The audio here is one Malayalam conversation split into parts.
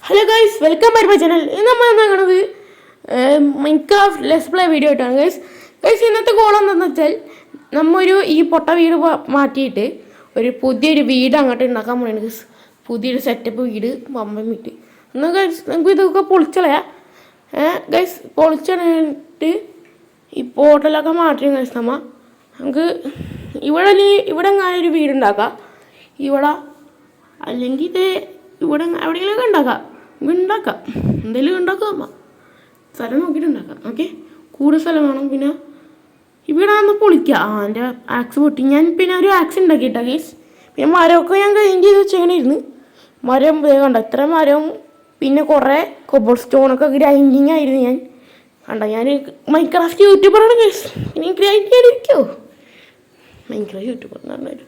Hello guys, welcome back my channel. ഇന്ന് നമ്മൾ എന്താ കാണുന്നത് മൈൻക്രാഫ്റ്റ് ലെറ്റ്സ് പ്ലേ വീഡിയോ ആയിട്ടാണ് ഗൈസ്. ഇന്നത്തെ ഗോൾ എന്താണെന്ന് വെച്ചാൽ നമ്മൊരു ഈ പൊട്ട വീട് മാറ്റിയിട്ട് ഒരു പുതിയൊരു വീട് അങ്ങോട്ട് ഉണ്ടാക്കാൻ പോകണം ഗൈസ്. പുതിയൊരു സെറ്റപ്പ് വീട് പമ്പൻ വീട്. എന്നാൽ ഗൈസ് നമുക്ക് ഇതൊക്കെ പൊളിച്ചളയാം. ഗൈസ് പൊളിച്ചിട്ട് ഈ പോർട്ടലൊക്കെ മാറ്റി ഗൈസ് നമുക്ക് ഇവിടെ എങ്ങനെ ഒരു വീടുണ്ടാക്കാം. ഇവിടെ അല്ലെങ്കിൽ ഇത് ഇവിടെ എവിടെയെങ്കിലുമൊക്കെ ഉണ്ടാക്കാം. എന്തെങ്കിലും ഉണ്ടാക്കാം. സ്ഥലം നോക്കിയിട്ട് ഉണ്ടാക്കാം. ഓക്കെ, കൂടുതൽ സ്ഥലം വേണം. പിന്നെ ഇവിടെ ഒന്ന് പൊളിക്കാം. എൻ്റെ ആക്സ് പൊട്ടി. ഞാൻ പിന്നെ ഒരു ആക്സ് ഉണ്ടാക്കിയിട്ടാ ഗൈസ്. പിന്നെ മരമൊക്കെ ഞാൻ കഴിഞ്ഞ് ചെയ്ത് വെച്ചേക്കണിരുന്നു. മരം കണ്ട ഇത്ര മരവും പിന്നെ കുറേ കൊബിൾ സ്റ്റോണൊക്കെ ഗ്രൈൻഡിങ് ആയിരുന്നു. ഞാൻ മൈൻക്രാഫ്റ്റ് യൂട്യൂബറാണ് ഗൈസ്. ഇനി ഗ്രൈൻഡ് ചെയ്യാനിരിക്കുമോ? മൈൻക്രാഫ്റ്റ് യൂട്യൂബർ എന്ന് പറഞ്ഞൊരു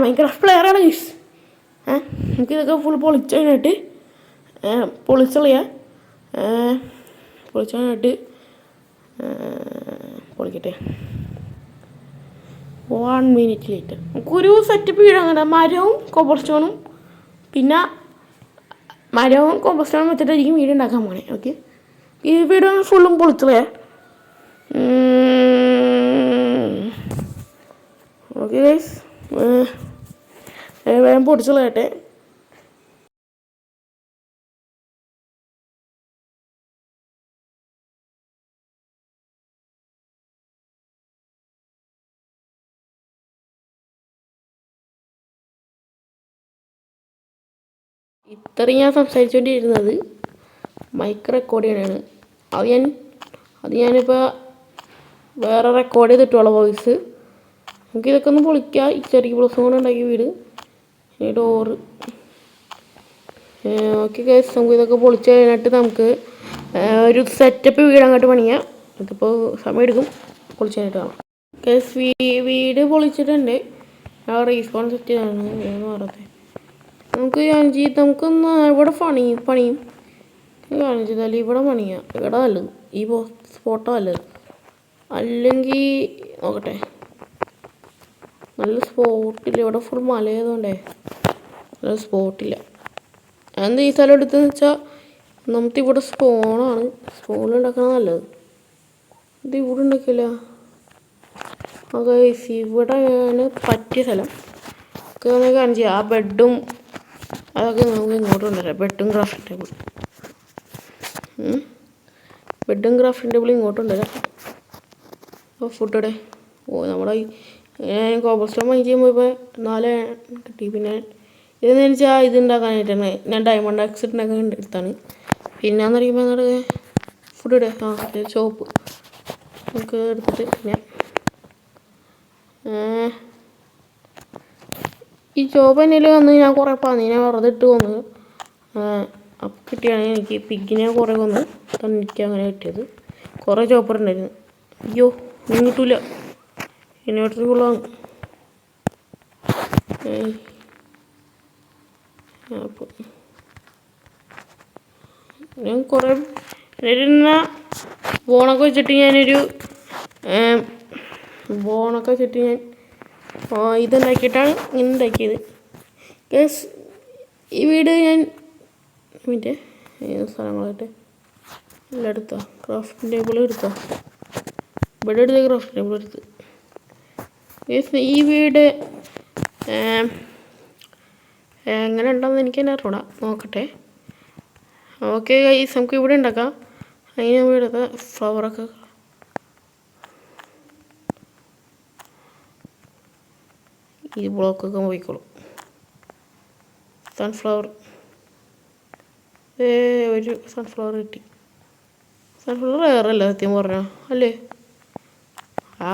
മൈൻക്രാഫ്റ്റ് പ്ലെയറാണ് ഗൈസ്. നമുക്കിതൊക്കെ ഫുൾ പൊളിച്ചതിനായിട്ട് പൊളിച്ചതിനായിട്ട് പൊളിക്കട്ടെ. 1 മിനിറ്റ് ലേറ്റ് നമുക്കൊരു സെറ്റപ്പ് വീട് അങ്ങനെ മരവും കൊബിൾ സ്റ്റോണും പിന്നെ മരവും കൊബിൾ സ്റ്റോണും വെച്ചിട്ടായിരിക്കും വീട് ഉണ്ടാക്കാൻ പോണേ. ഓക്കെ, ഈ വീട് ഫുള്ളും പൊളിച്ചളയാ. ഓക്കെ ഗൈസ്, വേഗം പൊടിച്ചളയട്ടെ. ഇത്രയും ഞാൻ സംസാരിച്ചുകൊണ്ടിരുന്നത് മൈക്ക് റെക്കോർഡ് ചെയ്യണതാണ്. അത് ഞാനിപ്പോൾ വേറെ റെക്കോർഡ് ചെയ്തിട്ടുള്ള വോയിസ്. നമുക്കിതൊക്കെ ഒന്ന് പൊളിക്കാം. ഈ ചെറിയ ബ്ലോസും കൊണ്ട് ഉണ്ടാക്കിയ വീട്, ഡോറ്. ഓക്കെ ഗൈസ്, നമുക്ക് ഇതൊക്കെ പൊളിച്ച് കഴിഞ്ഞിട്ട് നമുക്ക് ഒരു സെറ്റപ്പ് വീട് അങ്ങോട്ട് പണിയാം. ഇതിപ്പോൾ സമയം എടുക്കും പൊളിച്ച് കഴിഞ്ഞിട്ട് കാണാം. ഗൈസ്, വീട് പൊളിച്ചിട്ടുണ്ട്. ആ റീസ്പോൺ സെറ്റ് ചെയ്താണ് മാറത്തെ. നമുക്കൊന്ന് ഇവിടെ പണിയും കാണിച്ചാൽ ഇവിടെ പണിയാം. ഇവിടെ നല്ലത്, ഈ സ്പോട്ടോ നല്ലത്. അല്ലെങ്കിൽ നോക്കട്ടെ, നല്ല സ്പോട്ടില്ല. ഇവിടെ ഫുൾ മലയായതുകൊണ്ടേ നല്ല സ്പോട്ടില്ല. എന്താ ഈ സ്ഥലം എടുത്തതെന്ന് വെച്ചാൽ നമുക്കിവിടെ സ്പോണുണ്ടാക്കണം നല്ലത്. ഇത് ഇവിടെ ഉണ്ടാക്കില്ല. ഓക്കെ, ഇവിടെയാണ് പറ്റിയ സ്ഥലം. ഒക്കെ കാണിച്ചു. ആ ബെഡും അതൊക്കെ നമുക്ക് ഇങ്ങോട്ട് കൊണ്ടുവരാം. ബെഡും ക്രാഫ്റ്റിംഗ് ടേബിൾ ഇങ്ങോട്ട് കൊണ്ടുവരാം. അപ്പോൾ ഫുഡോടെ നമ്മുടെ കോബിൾ സ്റ്റോൺ മൈൻ ചെയ്യുമ്പോൾ ഇപ്പോൾ 4 കിട്ടി. പിന്നെ ഇതെന്ന് വെച്ചാൽ ഇതുണ്ടാക്കാനായിട്ടാണ് ഞാൻ ഡയമണ്ട് ആക്സ് ഉണ്ടാക്കാൻ എടുത്താണ്. പിന്നെയെന്ന് പറയുമ്പോൾ നമ്മുടെ ഫുഡ് ചോപ്പ് നമുക്ക് എടുത്തിട്ട് പിന്നെ ഈ ചോപ്പ് എന്നിൽ വന്ന് ഞാൻ കുറേ പന്നീനെ വെറുതെ ഇട്ട് വന്ന് അപ്പം കിട്ടിയാണ് എനിക്ക് പിഗിനെ കുറേ വന്ന് തന്നിക്ക് അങ്ങനെ കിട്ടിയത്. കുറേ ചോപ്പറുണ്ടായിരുന്നു. അയ്യോ, ഒന്നും കിട്ടൂല. ഇൻവെർട്ടർ ഫുള്ളാണ്. അപ്പോൾ ഞാൻ കുറേ ബോണൊക്കെ വെച്ചിട്ട് ഞാൻ ഇതുണ്ടാക്കിയിട്ടാണ് ഇങ്ങനെ ഉണ്ടാക്കിയത്. ഗൈസ്, ഈ വീട് ഞാൻ സ്ഥലങ്ങളായിട്ട് എല്ലാം എടുത്തോ. ക്രാഫ്റ്റിംഗ് ടേബിൾ എടുത്തോ. ഇവിടെ എടുത്ത ക്രാഫ്റ്റിംഗ് ടേബിൾ എടുത്ത്. ഗൈസ്, ഈ വീട് എങ്ങനെ ഉണ്ടെന്ന് എനിക്ക് തന്നെ അറിയണം. നോക്കട്ടെ. ഓക്കെ ഗൈസ്, നമുക്ക് ഇവിടെ ഉണ്ടാക്കാം. അതിന് നമ്മൾ എടുത്ത ഫ്ലവറൊക്കെ ഈ ബ്ലോക്കൊക്കെ പോയിക്കോളും. സൺഫ്ലവർ ഒരു സൺഫ്ലവർ കിട്ടി. സൺഫ്ലവർ റെയറല്ല സത്യം പറഞ്ഞാൽ, അല്ലേ?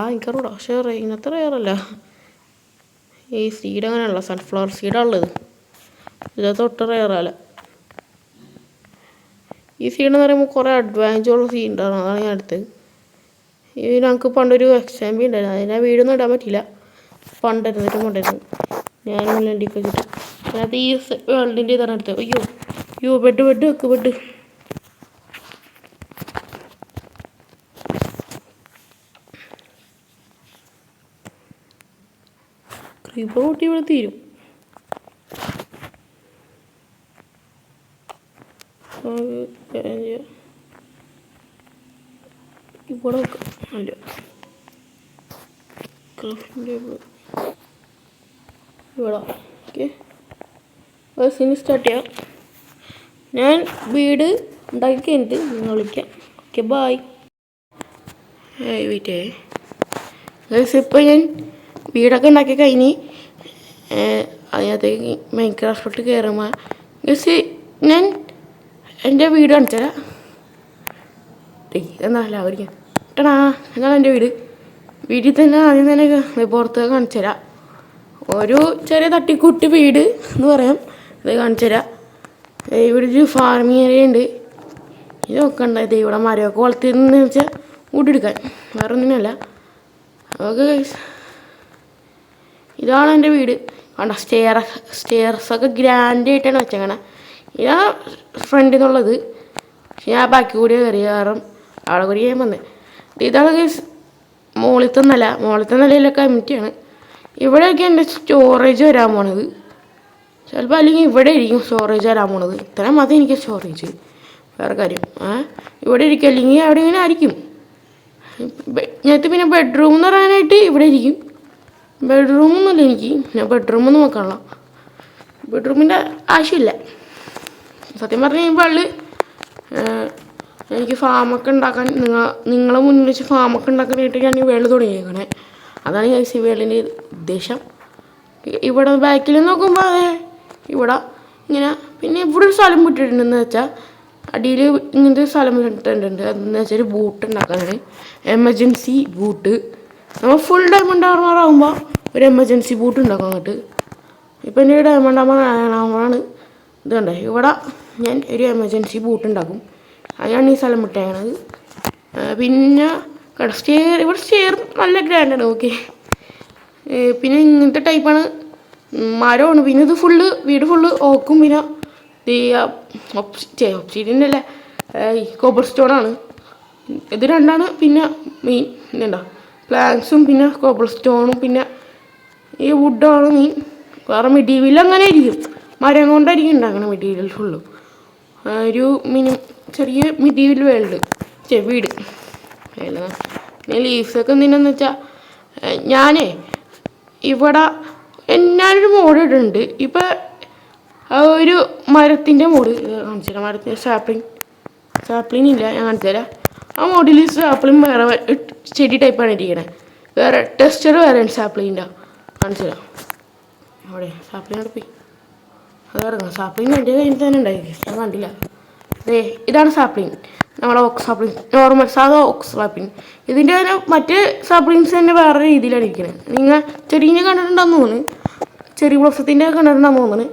എനിക്കറിയൂടാ. പക്ഷേ ഇങ്ങനത്തെ റെയറല്ല. ഈ സീഡ് അങ്ങനെയല്ല, സൺഫ്ലവർ സീഡാണുള്ളത്. ഇതിനകത്ത് ഒട്ടും റെയറല്ല. ഈ സീഡെന്ന് പറയുമ്പോൾ കുറേ അഡ്വാൻറ്റേജുള്ള സീഡാണ്. അതാണ് ഞാൻ എടുത്തത്. ഞങ്ങൾക്ക് പണ്ടൊരു എക്സാമ്പി ഉണ്ടായിരുന്നു. അതിനെ വീടൊന്നും ഇടാൻ പറ്റില്ല. പണ്ടായിരുന്നു ഞാൻ മുല്ലണ്ടിക്ക് വെച്ചിട്ട് അതിനകത്ത് ഈ വേൾഡിൻ്റെ ഇതാണ് എടുത്തത്. അയ്യോ ബെഡ് വെക്ക്. ക്രീപ്പർ കൂട്ടി ഇവിടെ തീരും. ഇവിടെ വെക്കാം. അല്ല ക്രാഫ്റ്റിംഗ് ടേബിൾ ഇവിടെ. ഓക്കെ, ഇനി സ്റ്റാർട്ട് ചെയ്യാം. ഞാൻ വീട് ഉണ്ടാക്കി കഴിഞ്ഞിട്ട് നിങ്ങൾ വിളിക്കാം. Okay, bye. വെയിറ്റ് ഇപ്പോൾ ഞാൻ വീടൊക്കെ ഉണ്ടാക്കി കഴിഞ്ഞ് അതിനകത്തേക്ക് മൈൻക്രാഫ്റ്റ് കയറുമ്പോൾ ഞാൻ എൻ്റെ വീട് കാണിച്ചു തരാം. എന്നല്ല അവർക്ക് കേട്ടണാ, എന്നാണ് എൻ്റെ വീട്ടിൽ തന്നെ ആദ്യം തന്നെ പുറത്ത് കാണിച്ചു തരാം. ഒരു ചെറിയ തട്ടിക്കൂട്ട് വീട് എന്ന് പറയാം. ഇത് കാണിച്ചു തരാം. ഇവിടെ ഒരു ഫാർമിങ് ഏരിയ ഉണ്ട്. ഇതൊക്കെ ഉണ്ടായത് ഇവിടെ മരമൊക്കെ വളർത്തിയെന്ന് വെച്ചാൽ കൂട്ടെടുക്കാൻ, വേറെ ഒന്നിനല്ല. ഓക്കെ, ഇതാണ് എൻ്റെ വീട്. കണ്ട സ്റ്റെയർസൊക്കെ ഗ്രാൻഡായിട്ടാണ് വെച്ചേക്കണേ. ഇതാ ഫ്രണ്ടിൽ നിന്നുള്ളത്. പക്ഷെ ഞാൻ ബാക്കി കൂടി കയറി, കാരണം അവിടെ കൂടി ഞാൻ വന്നത്. ഇതാണ് മുകളിലത്തെ നിലയിലൊക്കെ എംറ്റിയാണ്. ഇവിടെയൊക്കെ എൻ്റെ സ്റ്റോറേജ് വരാൻ പോണത്. ചിലപ്പോൾ അല്ലെങ്കിൽ ഇവിടെ ഇരിക്കും സ്റ്റോറേജ് വരാൻ പോണത്. ഇത്ര മതി എനിക്ക് സ്റ്റോറേജ്. വേറെ കാര്യം ഇവിടെ ഇരിക്കും, അല്ലെങ്കിൽ അവിടെ ഇങ്ങനെ ആയിരിക്കും. ഞങ്ങൾക്ക് പിന്നെ ബെഡ്റൂം എന്ന് പറയാനായിട്ട് ഇവിടെ ഇരിക്കും. ബെഡ്റൂമൊന്നുമില്ല എനിക്ക്, ഞാൻ ബെഡ്റൂമൊന്നും വെക്കാനുള്ള ബെഡ്റൂമിൻ്റെ ആവശ്യമില്ല. സത്യം പറഞ്ഞു കഴിയുമ്പോൾ എനിക്ക് ഫാമൊക്കെ ഉണ്ടാക്കാൻ നിങ്ങളെ മുന്നിൽ വെച്ച് ഫാമൊക്കെ ഉണ്ടാക്കാനായിട്ട് ഞാൻ ഈ വേൾഡ് തുടങ്ങിയേക്കണേ. അതാണ് ഞാൻ ഈ വേൾഡിൻ്റെ ഉദ്ദേശം. ഇവിടെ ബാക്കിൽ നോക്കുമ്പോൾ ഇവിടെ ഇങ്ങനെ, പിന്നെ ഇവിടെ ഒരു സ്ഥലം വിട്ടിട്ടുണ്ടെന്ന് വെച്ചാൽ അടിയിൽ ഇങ്ങനത്തെ ഒരു സ്ഥലം വിട്ടിട്ടുണ്ട്. അതെന്ന് വെച്ചാൽ ഒരു ബൂട്ട് ഉണ്ടാക്കാനാണ്, എമർജൻസി ബൂട്ട്. നമ്മൾ ഫുൾ ഡയമണ്ട് ആർമറാകുമ്പോൾ ഒരു എമർജൻസി ബൂട്ട് ഉണ്ടാക്കാൻ അങ്ങോട്ട്. ഇപ്പം എൻ്റെ ഡയമണ്ട് ആർമറാണ് ഇത് കണ്ടേ. ഇവിടെ ഞാൻ ഒരു എമർജൻസി ബൂട്ട് ഉണ്ടാക്കും. അതാണ് ഈ സ്ഥലം വിട്ടേക്കണത്. പിന്നെ ഇവിടെ സ്റ്റെയർ നല്ല ഗ്രാൻഡാണ്. ഓക്കെ, പിന്നെ ഇങ്ങനത്തെ ടൈപ്പാണ് മരമാണ്. പിന്നെ ഇത് വീട് ഫുള്ള് ഓക്കും. പിന്നെ ഒബ്സിഡിയൻ്റെ അല്ല, കോബർ സ്റ്റോണാണ്. ഇത് രണ്ടാണ് പിന്നെ മെയിൻ. ഇതുണ്ടോ, പ്ലാങ്ക്സും പിന്നെ കോബർ സ്റ്റോണും പിന്നെ ഈ വുഡാണ് മെയിൻ. വേറെ മെറ്റീരിയൽ അങ്ങനെ ആയിരിക്കും, മരം കൊണ്ടായിരിക്കും ഉണ്ടാക്കണം മെറ്റീരിയൽ ഫുള്ളും. ഒരു ചെറിയ മെറ്റീരിയൽ വീട്. പിന്നെ ലീവ്സൊക്കെ എന്തിനാന്ന് വെച്ചാൽ ഞാനൊരു മോഡ് ഇടുന്നുണ്ട്. ഇപ്പം ഒരു മരത്തിൻ്റെ മോഡ് കാണിച്ചു തരാം. മരത്തിൻ്റെ സാപ്ലിങ് ഇല്ല, ഞാൻ കാണിച്ചു തരാം. ആ മോഡിൽ സാപ്ലിങ് വേറെ ചെടി ടൈപ്പാണ് ഇരിക്കണേ. വേറെ ടെസ്റ്റർ വേറെ സാപ്ലിങ്ങിൻ്റെ കാണിച്ചു തരാം. അവിടെ സാപ്ലിങ് അടുപ്പി അത് ഇറങ്ങാം. സാപ്ലിങ് എൻ്റെ കയ്യിൽ തന്നെ ഉണ്ടായി, ഞാൻ കണ്ടില്ല. ഇതാണ് സാപ്ലിങ്, നമ്മുടെ ഓക്സ് സാപ്ലിങ്, നോർമൽ സാധാ ഓക്സ് സാപ്ലിങ്. ഇതിൻ്റെ തന്നെ മറ്റ് സാപ്ലിങ്സ് തന്നെ വേറെ രീതിയിലാണ് ഇരിക്കുന്നത്. നിങ്ങൾ ചെടീനെ കണ്ടിട്ടുണ്ടെന്ന് തോന്നുന്നു, ചെറിയ ബ്ലോസത്തിൻ്റെ കണ്ടിട്ടുണ്ടെന്ന് തോന്നുന്നു.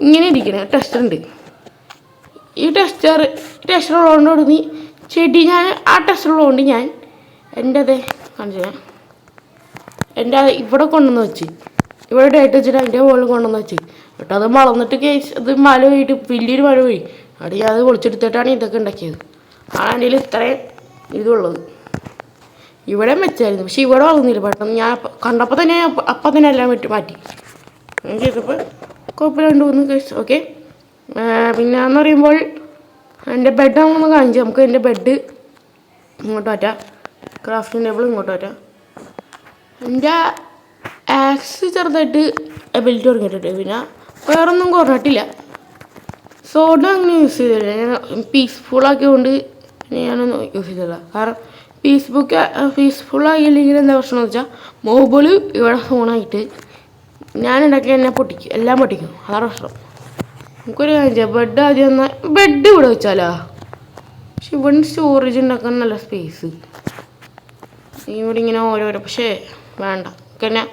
ഇങ്ങനെ ഇരിക്കണേ ടെസ്റ്റർ ഉണ്ട്. ഈ ടെസ്റ്റർ ഉള്ളതുകൊണ്ട് ചെടി ഞാൻ ആ ടെസ്റ്റർ ഉള്ളതുകൊണ്ട് ഞാൻ എൻ്റെ കാണിച്ചു എൻ്റെ ഇവിടെ കൊണ്ടുവന്ന് വെച്ച്, ഇവിടെ ഡേറ്റ് വെച്ചിട്ട് അതിൻ്റെ മുകളിൽ കൊണ്ടുവന്ന് വെച്ച് കേട്ടോ. അത് വളർന്നിട്ട് അത് മല പോയിട്ട് വലിയൊരു മല പോയി. അവിടെ ഞാൻ അത് പൊളിച്ചെടുത്തിട്ടാണ് ഇതൊക്കെ ഉണ്ടാക്കിയത്. ആ എൻ്റെ ഇത്രയും ഇതുള്ളത് ഇവിടെ വെച്ചായിരുന്നു. പക്ഷെ ഇവിടെ വളർന്നില്ല. പെട്ടെന്ന് ഞാൻ കണ്ടപ്പോൾ തന്നെ അപ്പം തന്നെ എല്ലാം മാറ്റി ചെയ്തപ്പോൾ കുഴപ്പമില്ല, 2-3 കേസ്. ഓക്കെ, പിന്നെ എന്ന് പറയുമ്പോൾ എൻ്റെ ബെഡ് നമ്മളൊന്ന് കാണിച്ചു. നമുക്ക് എൻ്റെ ബെഡ് ഇങ്ങോട്ട് മാറ്റാം, ക്രാഫ്റ്റിംഗ് ടേബിൾ ഇങ്ങോട്ട് മാറ്റാം. എൻ്റെ ആക്സ് ചെറുതായിട്ട് എബിലിറ്റി തുടങ്ങിയിട്ടുണ്ട്. പിന്നെ വേറൊന്നും കുറഞ്ഞിട്ടില്ല. സോഡ അങ്ങനെ യൂസ് ചെയ്തില്ല, ഞാൻ പീസ്ഫുള്ളാക്കിയതുകൊണ്ട് ഞാനൊന്നും യൂസ് ചെയ്തില്ല. കാരണം പീസ്ഫുള്ളായില്ലെങ്കിൽ എന്താ പ്രശ്നം എന്ന് വെച്ചാൽ മോബിൾ ഇവിടെ ഫോണായിട്ട് ഞാനുണ്ടാക്കി എല്ലാം പൊട്ടിക്കും. അതാണ് പ്രശ്നം. നമുക്കൊരു കാര്യം ചെയ്യാം, ബെഡ് ആദ്യം ബെഡ് ഇവിടെ വെച്ചാലോ. പക്ഷെ ഇവിടെ സ്റ്റോറേജ് ഉണ്ടാക്കാൻ നല്ല സ്പേസ് ഇവിടെ ഇങ്ങനെ ഓരോരോ. പക്ഷേ വേണ്ട, പിന്നെ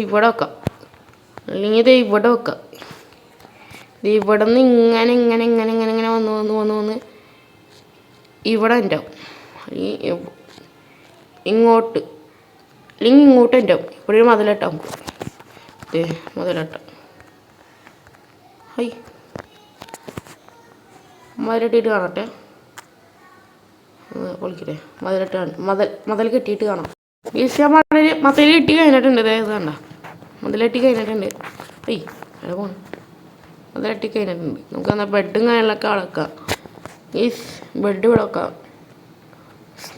ഇവിടെ വെക്കാം, അല്ലെങ്കിൽ ഇത് ഇവിടെ വെക്കാം. ഇത് ഇവിടെ നിന്ന് ഇങ്ങനെ വന്ന് ഇവിടെ ഉണ്ടാവും, ഇങ്ങോട്ട് അല്ലെങ്കിൽ ഇങ്ങോട്ട് ഉണ്ടാവും. ഇവിടെ ഒരു മതിലിട്ടാം നമുക്ക്. മതിലിട്ടാം, ഹൈ മതിലിട്ടിട്ട് കാണട്ടെ. പൊളിക്കട്ടെ, മതിൽ കെട്ടിയിട്ട് കാണാം. മതിൽ കെട്ടി കഴിഞ്ഞിട്ടുണ്ട്. ഇത് കണ്ട, മതിൽ കെട്ടി കഴിഞ്ഞിട്ടുണ്ട്. അവിടെ പോണം. അത് തട്ടിക്കഴിഞ്ഞിട്ടുണ്ട്. നമുക്ക് എന്നാൽ ബെഡും കാര്യങ്ങളൊക്കെ അളക്കാം. ഈ ബെഡ് ഇവിടെ വെക്കാം.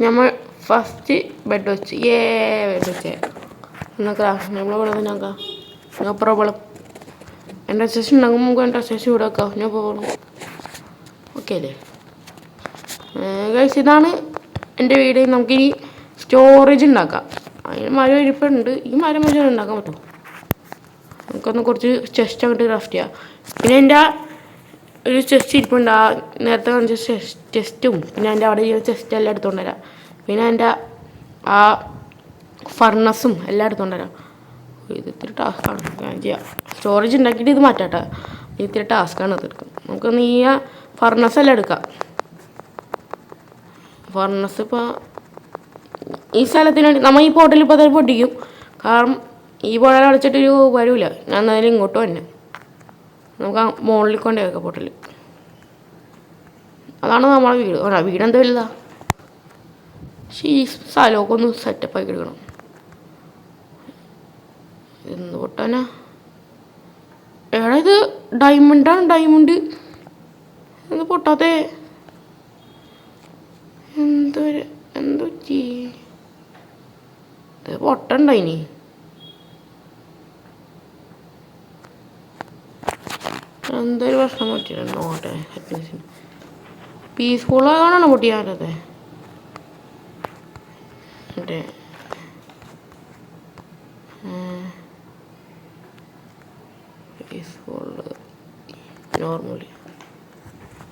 നമ്മൾ ഫസ്റ്റ് ബെഡ് വെച്ച് ബെഡ് വെച്ചേ എന്നൊക്കെ നമ്മളിവിടെ തന്നെ ആക്കാം. No problem. എൻ്റെ അസേഷൻ ഉണ്ടാകുമ്പോൾ നമുക്ക് എൻ്റെ അസേഷൻ ഇവിടെ വെക്കാം. No problem. ഓക്കെ അല്ലേ ഗൈസ്? ഇതാണ് എൻ്റെ വീട്. നമുക്കിനി സ്റ്റോറേജ് ഉണ്ടാക്കാം. അതിന് മരം ഇരിപ്പുണ്ട്. ഈ മരം വെച്ച് ഉണ്ടാക്കാൻ പറ്റും. നമുക്കൊന്ന് കുറച്ച് ചെസ്റ്റ് അങ്ങോട്ട് ക്രാഫ്റ്റ് ചെയ്യാം. പിന്നെ എൻ്റെ ഒരു ചെസ്റ്റ് ഇരിപ്പുണ്ട്. ആ നേരത്തെ കാണിച്ച ചെസ്റ്റും പിന്നെ എൻ്റെ അവിടെ ചെസ്റ്റ് എല്ലാം എടുത്തുകൊണ്ട് വരാം. പിന്നെ എൻ്റെ ആ ഫർണസും എല്ലാം എടുത്തുകൊണ്ട് വരാം. ഇത് ഇത്തിരി ടാസ്ക്കാണ് ഞാൻ ചെയ്യാം. സ്റ്റോറേജ് ഉണ്ടാക്കിയിട്ട് ഇത് മാറ്റാട്ടെ. ഇത്തിരി ടാസ്ക്കാണ് തീർക്കും. നമുക്കൊന്ന് ഈ ഫർണസ് എല്ലാം എടുക്കാം. ഫർണസ് ഇപ്പോൾ ഈ സ്ഥലത്തിന് വേണ്ടി നമ്മൾ ഈ പോർട്ടൽ ഇപ്പോൾ തന്നെ പൊട്ടിക്കും. കാരണം ഈ പോർട്ടൽ അടച്ചിട്ടൊരു വരില്ല. ഞാൻ എന്നാലും ഇങ്ങോട്ട് തന്നെ നമുക്ക് മുകളിൽ കൊണ്ടേ വെക്കാം പോർട്ടൽ. അതാണ് നമ്മളെ വീട്. വീടെന്താ വലുതാ. പക്ഷേ ഈ സ്ഥലമൊക്കെ ഒന്ന് സെറ്റപ്പാക്കി എടുക്കണം. എന്ത് പൊട്ടാനാ എടാ ഇത് ഡയമണ്ടാണ്. ഡയമണ്ട് എന്ത് പൊട്ടാത്തേ? എന്തോ ഇത് പൊട്ടണ്ടായിനി. എന്തൊരു പ്രശ്നം പറ്റിയിട്ടുണ്ട്. നോട്ടെ ഹെറ്റ്നസിന് പീസ്ഫുള്ളാകാനാണ് പൊട്ടിയാലത്. മറ്റേ പീസ്ഫുൾ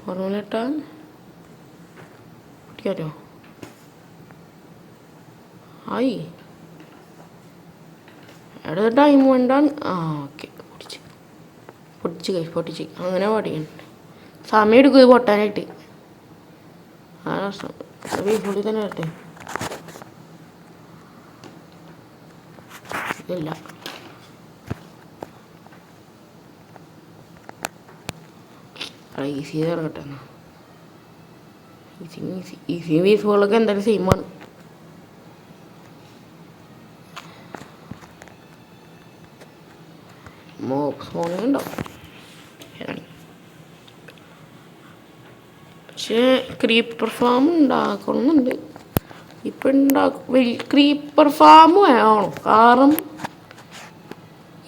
നോർമലിട്ടാൽ പൊട്ടിക്കാലോ. ആയി എടാ ഡയമണ്ടാണ്. ഓക്കെ പൊട്ടിച്ച് അങ്ങനെ പൊടിയുണ്ട്. സമയം എടുക്കും ഇത് പൊട്ടാനായിട്ട്. ആ പ്രശ്നം പീസ്ഫുള്ളിൽ തന്നെ വരട്ടെ. ഇല്ല ഈസി ഇറങ്ങട്ടെ. ഈസി പീസ്ഫുള്ളൊക്കെ എന്തായാലും സെയിമാണ്. മോണുണ്ടോ? പക്ഷേ ക്രീപ്പർ ഫാം ഉണ്ടാക്കണമെന്നുണ്ട്. ഇപ്പം ക്രീപ്പർ ഫാം വേണം. കാരണം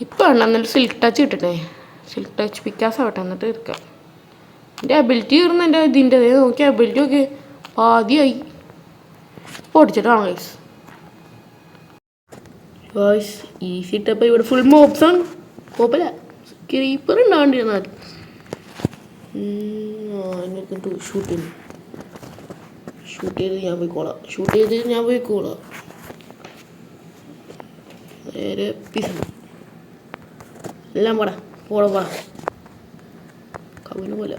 ഇപ്പം വേണ്ട. എന്നിട്ട് സിൽക്ക് ടച്ച് കിട്ടട്ടെ. സിൽക്ക് ടച്ച് പിക്കാസ് ആവട്ടെ എന്നിട്ട് എടുക്കാം. എൻ്റെ അബിലിറ്റി തീർന്ന് എൻ്റെ ഇതിൻ്റെ നോക്കി അബിലിറ്റി ഒക്കെ പാതിയായി. പൊടിച്ചിട്ടാണ് ഗൈസ് ഈസി ഇട്ടപ്പോൾ ഇവിടെ ഫുൾ മോബ്സാണ്. കുഴപ്പമില്ല. ക്രീപ്പർ ഉണ്ടാണ്ടിരുന്നാൽ എന്നെ ഷൂട്ട് ചെയ്ത് ഞാൻ പോയിക്കോളാം. നേരെ പീസ് എല്ലാം പോടാ കവിന് പോലെ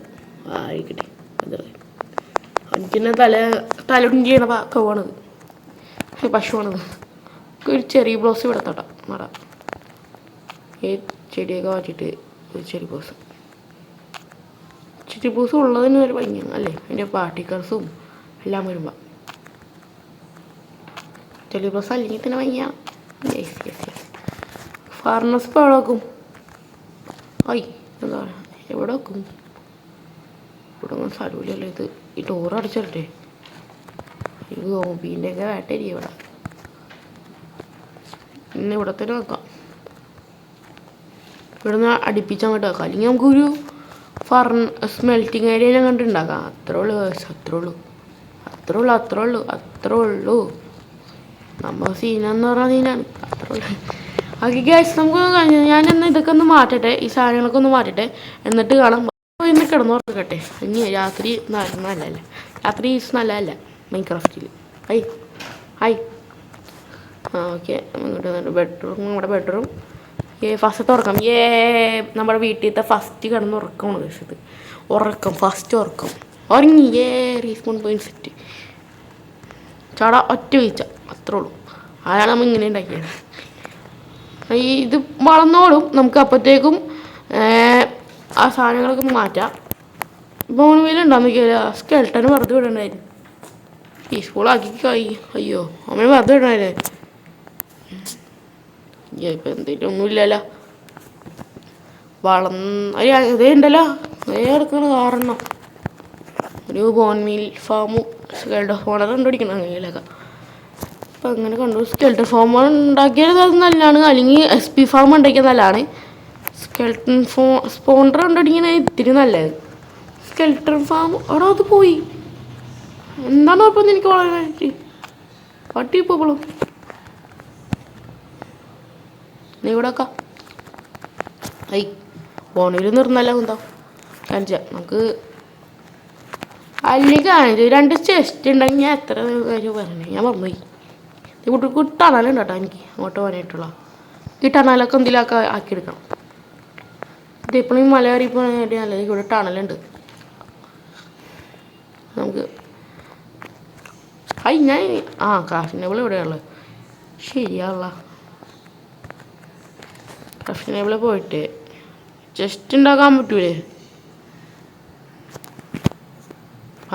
ആയിക്കട്ടെ. എന്താ അഞ്ചിനെ തലൊടിഞ്ഞ് ചെയ്യണ കവാണത്. പശുവാണത്. ഒരു ചെറിയ ബ്ലൗസ് ഇവിടെ നടാം. ഈ ചെടിയൊക്കെ മാറ്റിയിട്ട് ഒരു ചെറിയ ബ്ലൗസ് ഉള്ളതിന് ഒരു ഭംഗിയാണ് അല്ലേ? അതിൻ്റെ പാർട്ടിക്കൾസും എല്ലാം വരുമ്പോൾ ചെറിയ ബ്ലൗസ് അല്ലെങ്കിൽ തന്നെ ഭംഗിയാണ്. ഫർണസ് ഇപ്പോൾ എവിടെ വെക്കും? എന്താ എവിടെ വെക്കും? ഇവിടെ ഒന്നും സ്ഥലമില്ലല്ലോ. ഇത് ഈ ഡോറ് അടച്ചിട്ടെ. ഈ ഗോപീൻ്റെയൊക്കെ വേട്ടരി ഇവിടെ. ഇന്ന് ഇവിടെ തന്നെ വെക്കാം. ഇവിടെ നിന്ന് അടുപ്പിച്ചങ്ങോട്ട് വെക്കാം. അല്ലെങ്കിൽ നമുക്കൊരു സ്മെൽറ്റിങ് ഏരിയ കണ്ട് ഉണ്ടാക്കാം. അത്രേ ഉള്ളൂ. നമ്മൾ സീനെന്ന് പറഞ്ഞാൽ സീനാണ്. അത്രേ ഉള്ളൂ. ഓക്കെ ഗ്യാസ് നമുക്കൊന്ന് കഴിഞ്ഞു. ഞാനിന്ന് ഇതൊക്കെ ഒന്ന് മാറ്റട്ടെ. ഈ സാധനങ്ങളൊക്കെ ഒന്ന് മാറ്റട്ടെ. എന്നിട്ട് കാണാം. ഇന്ന് കിടന്നുറക്കട്ടെ. ഇനി രാത്രി നല്ലതല്ലേ? രാത്രി നല്ലതല്ല മൈൻക്രാഫ്റ്റിൽ. Hi okay. ഇങ്ങോട്ട് ബെഡ്റൂം. നമ്മുടെ ബെഡ്റൂം ഫസ്റ്റ് ഉറക്കം. നമ്മുടെ വീട്ടിലത്തെ ഫസ്റ്റ് കിടന്നുറക്കമാണ് ഇത്. ഫസ്റ്റ് ഉറക്കം. ഉറങ്ങി. Respawn point set. ചാട ഒറ്റ വീഴ്ച. അത്രേ ഉള്ളൂ. അതാണ് നമ്മൾ ഇങ്ങനെ ഉണ്ടാക്കിയത്. ഇത് വളർന്നോളും. നമുക്ക് അപ്പോഴത്തേക്കും ആ സാധനങ്ങളൊക്കെ മാറ്റാം. ബോൺവീലുണ്ടാകുന്ന സ്കെൽട്ടന് വെറുതെ വിടണ്ടായിരുന്നു. പീസ്ഫുള്ളാക്കി അയ്യോ അവന് വെറുതെ വിടണായിരുന്നു. ഇപ്പം എന്തെങ്കിലും ഒന്നുമില്ലല്ലോ. ഇതേ ഉണ്ടല്ലോ ഇതേ എടുക്കണ കാരണം ഒരു ബോൺമീൽ ഫാമും സ്കെൽട്ടർ ഫോണർ കണ്ടുപിടിക്കണം അങ്ങനെയൊക്കെ. അപ്പം അങ്ങനെ കണ്ടു. സ്കെൽട്ടർ ഫാം ഉണ്ടാക്കിയത് അത് നല്ലതാണ്, അല്ലെങ്കിൽ SP ഫാം ഉണ്ടാക്കിയത് നല്ലതാണ്. സ്കെൽട്ടൺ സ്പോണ്ടർ കണ്ടുപിടിക്കുന്നത് ഇത്തിരി നല്ലത്. സ്കെൽട്ടർ ഫാം അവിടെ അത് പോയി എന്താണ് കുഴപ്പമെന്ന് എനിക്ക് വളരെ പട്ടി പോകണം. നീ ഇവിടെ വെക്കാം. ഐ ബോണിൽ നിർന്നല്ല എന്താ കാണിച്ചാൽ നമുക്ക് അല്ലെങ്കിൽ കാണിച്ചു 2 ചെസ്റ്റ് ഉണ്ടെങ്കിൽ ഞാൻ എത്ര കാര്യം പറഞ്ഞേ ഞാൻ മറന്നുപോയി. ഇവിടെ ടണലുണ്ട് കേട്ടോ എനിക്ക് അങ്ങോട്ട് പോകാനായിട്ടുള്ള. ഈ ടണലൊക്കെ എന്തെങ്കിലുമൊക്കെ ആക്കിയെടുക്കണം. ഇതിപ്പോഴും മല കയറി പോകാൻ വേണ്ടി നല്ലത്. ഇവിടെ ടണലുണ്ട് നമുക്ക്. ഞാൻ ക്രാഫ്റ്റിനേബിൾ ഇവിടെയുള്ളത് ശരിയാവുള്ള. ക്രാഫ്റ്റിനേബിൾ പോയിട്ട് ജസ്റ്റ് ഉണ്ടാക്കാൻ പറ്റൂലേ?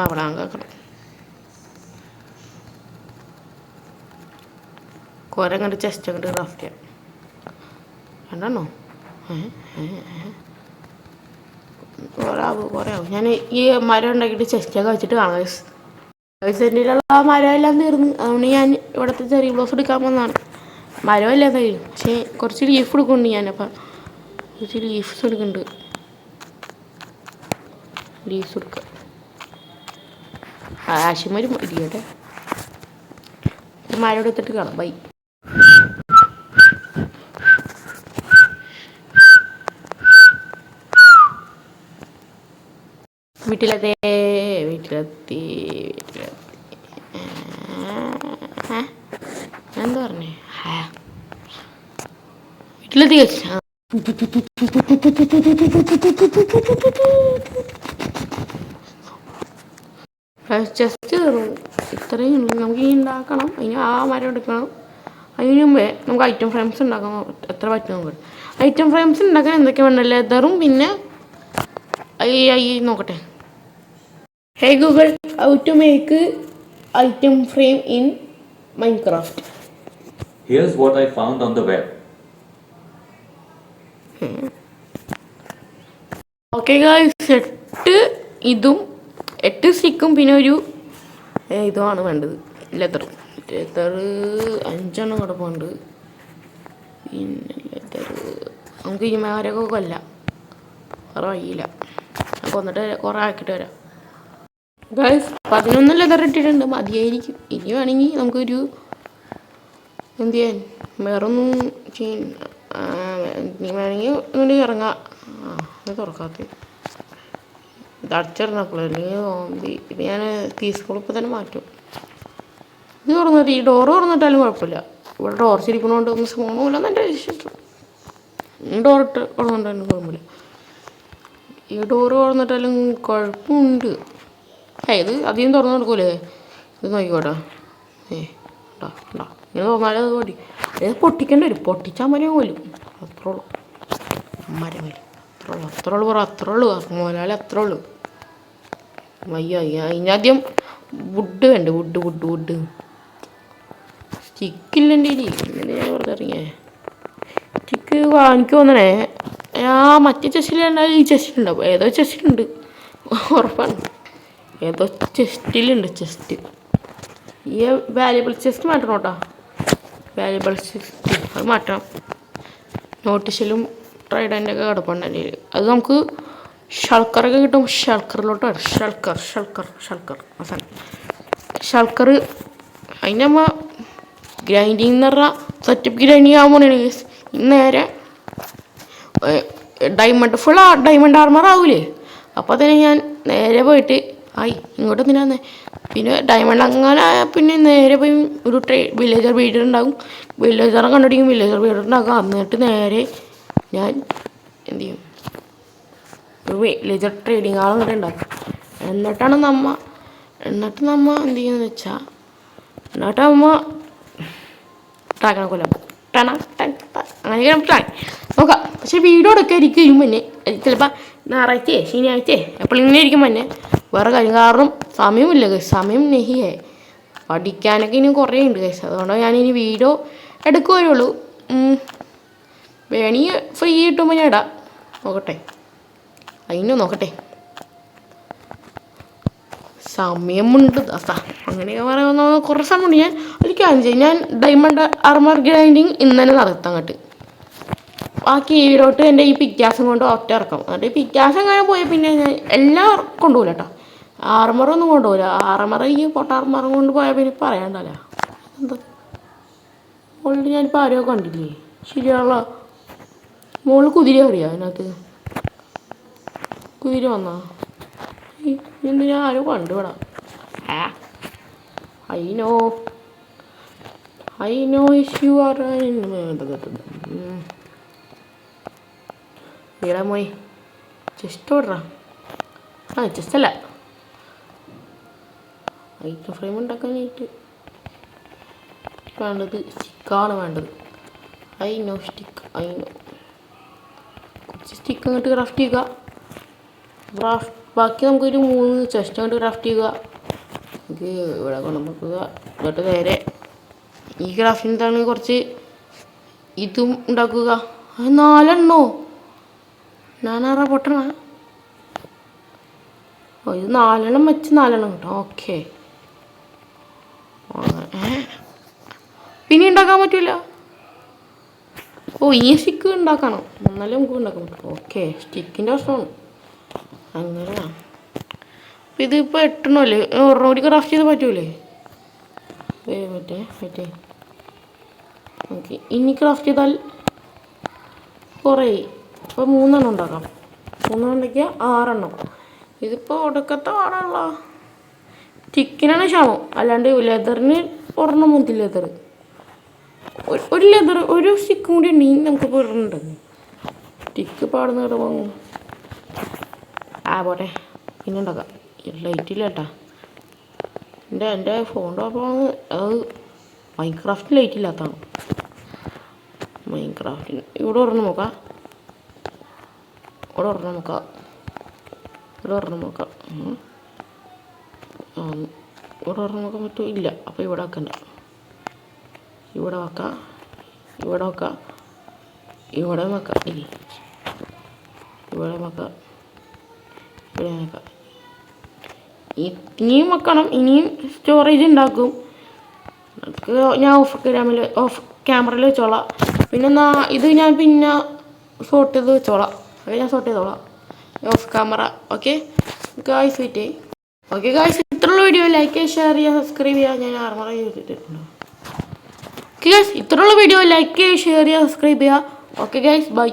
അവിടെ കേൾക്കണം. കുറെ അങ്ങോട്ട് ചെസ്റ്റ് അങ്ങോട്ട് ക്രാഫ്റ്റ് ചെയ്യാം. രണ്ടെണ്ണോ? കുറേ ആവും. ഞാൻ ഈ മരം ഉണ്ടാക്കിയിട്ട് ചെസ്റ്റൊക്കെ വെച്ചിട്ട് കാണാം. സെൻറ്റിലുള്ള മരമെല്ലാം തീർന്ന്, അതുകൊണ്ട് ഞാൻ ഇവിടുത്തെ ചെറിയ ബ്ലോസ് എടുക്കാൻ വന്നതാണ്. മരമല്ല എന്തായാലും, പക്ഷേ കുറച്ച് ലീഫ് എടുക്കുന്നുണ്ട് ഞാനപ്പം. കുറച്ച് ലീഫ്സ് എടുക്കുന്നുണ്ട്. ലീഫ്സ് എടുക്കുക. ആശുമാരി ഇരിക്കട്ടെ. മരം എടുത്തിട്ട് കാണാം. ബൈ. വീട്ടിലെത്തി എന്താ പറഞ്ഞേ? വീട്ടിലെത്തി ചെസ്റ്റ് കയറും. ഇത്രയും നമുക്ക് ഈ ഉണ്ടാക്കണം. അതിന് ആ മരം എടുക്കണം. അതിന് മുമ്പേ നമുക്ക് ഐറ്റം ഫ്രെയിംസ് ഉണ്ടാക്കാൻ എത്ര പറ്റും നമുക്ക്. ഐറ്റം ഫ്രെയിംസ് ഉണ്ടാക്കാൻ എന്തൊക്കെ വേണ്ട? ലെതറും പിന്നെ നോക്കട്ടെ. Hey Google, how to make item frame in Minecraft. Here's what I found on the web. Okay guys, 8 സ്റ്റിക്കും പിന്നെ ഒരു ഇതുമാണ് വേണ്ടത്. ലെതർ 5 കിടപ്പുണ്ട്. പിന്നെ ലെതർ നമുക്ക് ഈ മാരൊക്കെ കൊല്ലാം. വേറെ വഴിയില്ല. നമുക്ക് വന്നിട്ട് കുറേ ആക്കിയിട്ട് വരാം. ഗായ്സ് 11 ലെതർ ഇട്ടിട്ടുണ്ട്. മതിയായിരിക്കും. ഇനി വേണമെങ്കിൽ നമുക്കൊരു എന്ത് ചെയ്യാൻ വേറൊന്നും ഇനി വേണമെങ്കിൽ ഇങ്ങോട്ട് ഇറങ്ങാം. ഇത് തുറക്കാത്ത ഇത് അടച്ചിടണപ്പോൾ അല്ലെങ്കിൽ ഇത് ഞാൻ തീസ്കൂൾ ഇപ്പോൾ തന്നെ മാറ്റും. ഇത് തുറന്നിട്ട് ഈ ഡോറ് തുറന്നിട്ടാലും കുഴപ്പമില്ല. ഇവിടെ ടോർച്ചിരിക്കണോണ്ട് ഒന്ന് സ്മോണില്ല എന്നെ ഇഷ്ടം. ഡോറിട്ട് തുറന്നിട്ടാലും കുഴപ്പമില്ല. ഈ ഡോറ് തുറന്നിട്ടാലും കുഴപ്പമുണ്ട്. ഇത് അധികം തുറന്നു കൊടുക്കൂലേ? ഇത് നോക്കിക്കോട്ടെ. ഇങ്ങനെ തോന്നാലും അത് പൊട്ടി. പൊട്ടിക്കേണ്ടി വരും. പൊട്ടിച്ചാൽ മരം പോലും അത്രേ ഉള്ളൂ. മരം വരും അത്രേ ഉള്ളൂ. മുതലാളി അത്രേ ഉള്ളൂ. അതിനാദ്യം വുഡ് വേണ്ട. വുഡ് സ്റ്റിക്കില്ല എൻ്റെ ഇങ്ങനെ ഞാൻ വെറുതെ ഇറങ്ങിയേ. സ്റ്റിക്ക് എനിക്ക് തോന്നണേ മറ്റേ ചെസ്റ്റിലുണ്ടാവും. ഈ ചെസ്റ്റിലുണ്ടാവും. ഏതോ ചെസ്റ്റിലുണ്ട് ഉറപ്പാണ്. ഏതോ ചെസ്റ്റിലുണ്ട്. ചെസ്റ്റ് ഈ വാല്യുബിൾ ചെസ്റ്റ് മാറ്റണം കേട്ടോ. വാല്യുബിൾ ചെസ്റ്റ് അത് മാറ്റണം. നോട്ടീസിലും ട്രൈഡൻ്റൊക്കെ കിടപ്പുണ്ട് എൻ്റെ. അത് നമുക്ക് ഷൾക്കറൊക്കെ കിട്ടും. ഷൾക്കറിലോട്ട് വരും. ഷൾക്കർ അവസാനം ഷൾക്കർ. അതിന് നമ്മ ഗ്രൈൻഡിങ് എന്ന് പറഞ്ഞാൽ സെറ്റപ്പ് ഗ്രൈൻഡിങ് ആകുമ്പോഴാണ് നേരെ ഡയമണ്ട് ആർമർ ആവൂലേ. അപ്പോൾ തന്നെ ഞാൻ നേരെ പോയിട്ട് ഇങ്ങോട്ട് എന്തിനാന്നേ. പിന്നെ ഡയമണ്ട് അങ്ങനെ പിന്നെ നേരെ പോയി ഒരു വില്ലേജർ ബീഡർ ഉണ്ടാകും. വില്ലേജറെ കണ്ടുപിടിക്കും. വില്ലേജർ ബീഡർ ഉണ്ടാക്കും. എന്നിട്ട് നേരെ ഞാൻ എന്ത് ചെയ്യും, ഒരു വില്ലേജർ ട്രേഡിങ് ആൾ ഇങ്ങോട്ട് ഉണ്ടാക്കും. എന്നിട്ട് നമ്മ എന്ത് ചെയ്യുന്നത് വെച്ചാൽ നമ്മ ട്രാക്കണ കൊല്ലം അങ്ങനെയൊക്കെ നമുക്ക് ട്രാക്ക് നോക്കാം. പക്ഷെ വീഡിയോ എടുക്കാൻ ഇരിക്കും മുന്നേ ചിലപ്പോൾ ഞായറാഴ്ചയെ ശനിയാഴ്ചയെ എപ്പോഴെങ്കിലും ഇരിക്കും മുന്നേ. വേറെ കാര്യം കാരണം സമയമില്ല കേസ്. സമയം നെഹിയേ. പഠിക്കാനൊക്കെ ഇനി കുറേ ഉണ്ട് കേസ്. അതുകൊണ്ട് ഞാനിനി വീഡിയോ എടുക്കുകയുള്ളൂ. വേണമെങ്കിൽ ഫ്രീ കിട്ടുമ്പോൾ ഞാൻ ഇടാം. നോക്കട്ടെ, അതിന് നോക്കട്ടെ. സമയമുണ്ട് ദാസാ, അങ്ങനെയൊക്കെ പറയുന്ന കുറേ സമയമുണ്ട്. ഞാൻ ഒരു കാര്യം ചെയ്യും, ഞാൻ ഡയമണ്ട് ആർമർ ഗ്രൈൻഡിങ് ഇന്ന് തന്നെ നടത്താം അങ്ങോട്ട്. ആ കീഴിലോട്ട് എൻ്റെ ഈ പിക്കാസം കൊണ്ട് ഒറ്റ ഇറക്കാം. എന്നിട്ട് ഈ പിക്കാസം അങ്ങനെ പോയാൽ പിന്നെ ഞാൻ എല്ലാം കൊണ്ടുപോകില്ല കേട്ടോ. ആർമറൊന്നും കൊണ്ടുപോകില്ല. ആർമർ ഈ പൊട്ട ആർമറും കൊണ്ട് പോയാൽ പിന്നെ പറയാണ്ടല്ലോ. എന്താ മോളിൽ ഞാനിപ്പോൾ ആരോ കണ്ടില്ലേ? ശരിയാണല്ലോ, മോള് കുതിര അറിയാം. അതിനകത്ത് കുതിര വന്നാ ഇന്ന് ഞാൻ ആരോ കണ്ടുവിടാ. I know if you are വീടാ മോയി. ചെസ്റ്റ് ഓടറാ. ചെസ്റ്റ് അല്ല, ഐറ്റം ഫ്രെയിം ഉണ്ടാക്കാനായിട്ട് വേണ്ടത് സ്റ്റിക്കാണ് വേണ്ടത്. ഐ നോ കുറച്ച് സ്റ്റിക്ക് അങ്ങോട്ട് ക്രാഫ്റ്റ് ചെയ്യുക. ബാക്കി നമുക്കൊരു 3 ചെസ്റ്റ് അങ്ങോട്ട് ക്രാഫ്റ്റ് ചെയ്യുക. നമുക്ക് ഇവിടെ കൊണ്ടുവെക്കുക. എന്നിട്ട് നേരെ ഈ ക്രാഫ്റ്റിന് കുറച്ച് ഇതും ഉണ്ടാക്കുക. 4 എണ്ണോ? ഞാനാറാ പൊട്ടണ. ഇത് 4 എണ്ണം വെച്ച് 4 എണ്ണം കിട്ടും. ഓക്കെ, പിന്നെ ഉണ്ടാക്കാൻ പറ്റില്ല. ഈ സ്റ്റിക്ക് ഉണ്ടാക്കണം, എന്നാലും നമുക്ക് ഉണ്ടാക്കാൻ പറ്റും. ഓക്കെ, സ്റ്റിക്കിൻ്റെ പ്രശ്നമാണ്. അങ്ങനെയാണ്. അപ്പം ഇതിപ്പോൾ 8 എണ്ണമല്ലേ? 1 കൂടി ക്രാഫ്റ്റ് ചെയ്ത് പറ്റൂലേ? മറ്റേ ഓക്കെ, ഇനി ക്രാഫ്റ്റ് ചെയ്താൽ കുറേ. ഇപ്പോൾ 3 എണ്ണം ഉണ്ടാക്കാം. 3 എണ്ണം ഉണ്ടാക്കിയാൽ 6 എണ്ണം. ഇതിപ്പോൾ ഒടുക്കത്തെ പാടാണല്ല. സ്റ്റിക്കിനാണ് ക്ഷാമം, അല്ലാണ്ട് ലെതറിന് ഒരെണ്ണം മതി. ഒരു സ്റ്റിക്കും കൂടി ഉണ്ടെങ്കിൽ നമുക്കിപ്പോൾ ഒരെണ്ണുണ്ട്. സ്റ്റിക്ക് പാടുന്ന കിടന്നു. പോട്ടെ, പിന്നെ ഉണ്ടാക്കാം. ലൈറ്റില്ല കേട്ടാ. എൻ്റെ ഫോണിൻ്റെ ഓപ്പമാണ്. അത് മൈൻക്രാഫ്റ്റിന് ലൈറ്റ് ഇല്ലാത്തതാണ്. മൈൻക്രാഫ്റ്റിന് ഇവിടെ ഒരെണ്ണം നോക്കാം. ഇവിടെ ഒരെണ്ണം നോക്കാം. ഇവിടെ ഒരെണ്ണം നോക്കാൻ പറ്റുമോ? ഇല്ല. അപ്പോൾ ഇവിടെ വെക്കണ്ട. ഇവിടെ വെക്കാം. ഇവിടെ വെക്കാം. ഇവിടെ വെക്കാം. ഇനി ഇവിടെ വെക്കാം. ഇവിടെ വെക്കാം. ഇനിയും വെക്കണം. ഇനിയും സ്റ്റോറേജ് ഉണ്ടാക്കും. നമുക്ക് ഞാൻ ഓഫ് ക്യാമറയിൽ വെച്ചോളാം. പിന്നെ ഇത് ഞാൻ പിന്നെ സോർട്ട് ചെയ്ത് വെച്ചോളാം. അത് ഞാൻ സോർട്ട് ചെയ്തോളാം off camera. Okay guys, wait. Okay guys, ഇത്രയുള്ള വീഡിയോ ലൈക്ക് ചെയ്യുക, ഷെയർ ചെയ്യുക, സബ്സ്ക്രൈബ് ചെയ്യുക. ഞാൻ ആർമറ ചെയ്തിട്ടുണ്ട്. ഓക്കെ ഗായ്സ്, ഇത്രയുള്ള വീഡിയോ ലൈക്ക് ചെയ്യുക, ഷെയർ ചെയ്യുക, സബ്സ്ക്രൈബ് ചെയ്യുക. Okay guys, by.